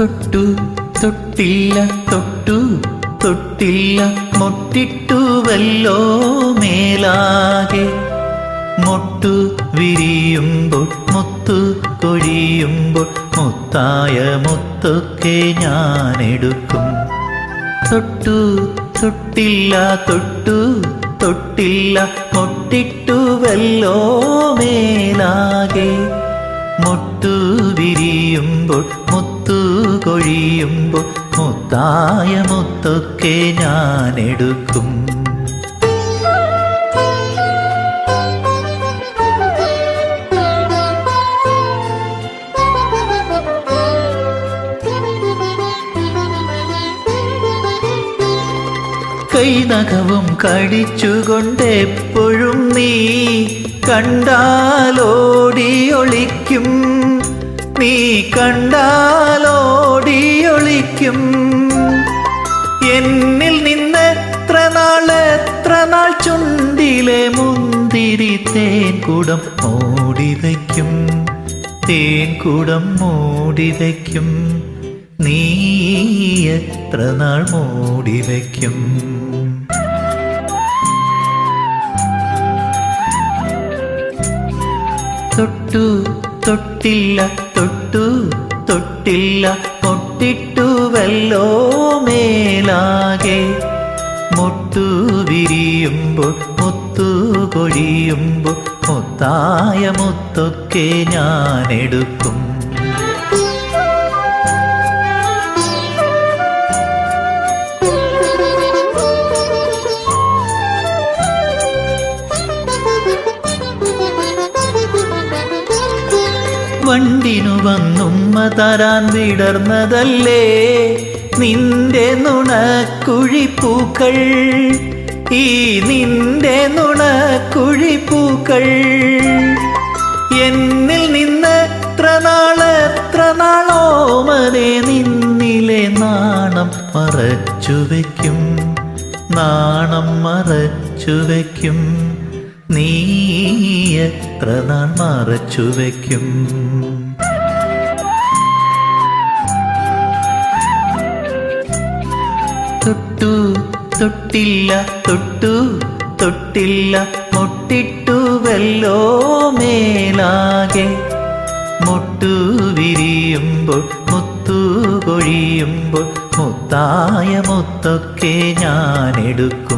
തൊട്ടു തൊട്ടില്ല തൊട്ടു തൊട്ടില്ല മുട്ടിട്ടുവല്ലോ മേലാകെ മൊട്ടു വിരിയുമ്പോൾ മുത്തു കൊഴിയുമ്പോൾ മുത്തായ മുത്തൊക്കെ ഞാനെടുക്കും. തൊട്ടു തൊട്ടില്ല തൊട്ടു തൊട്ടില്ല മുട്ടിട്ടുവല്ലോ മേലാകെ മൊട്ടു വിരിയുമ്പോൾ മുത്തു കൊഴിയുമ്പോൾ മുത്തായ മുത്തൊക്കെ ഞാനെടുക്കും. കൈനഖവും കടിച്ചുകൊണ്ടെപ്പോഴും നീ കണ്ടാലോടിയൊളിക്കും, നീ കണ്ടാലോടിയൊളിക്കും. എന്നിൽ നിന്നെത്ര നാൾ ചുണ്ടിലെ മുന്തിരി തേൻകുടം മൂടിവയ്ക്കും, തേൻകുടം മൂടിവയ്ക്കും. നീ എത്ര നാൾ മൂടിവയ്ക്കും? തൊട്ടു തൊട്ടില്ല തൊട്ടു തൊട്ടില്ല മുട്ടിട്ടുവല്ലോ മേലാകെ മുട്ടു വിരിയുമ്പോൾ മുത്തു കൊഴിയുമ്പോൾ മുത്തായ മുത്തൊക്കെ ഞാനെടുക്കും. വണ്ടിനു വന്നുമ്മ തരാൻ വിടർന്നതല്ലേ നിന്റെ നുണക്കുഴിപ്പൂക്കൾ, ഈ നിന്റെ നുണക്കുഴിപ്പൂക്കൾ. എന്നിൽ നിന്ന് എത്ര നാളോമനെ നിന്നിലെ നാണം മറച്ചുവെക്കും, നാണം മറച്ചുവെക്കും. നീ എത്ര നാൾ മറച്ചുവെക്കും? തൊട്ടു തൊട്ടില്ല തൊട്ടു തൊട്ടില്ല മുട്ടിട്ടുവല്ലോ മേലാകെ മുട്ടു വിരിയുമ്പോൾ മുത്തു കൊഴിയുമ്പോൾ മുത്തായ മുത്തൊക്കെ ഞാനെടുക്കും.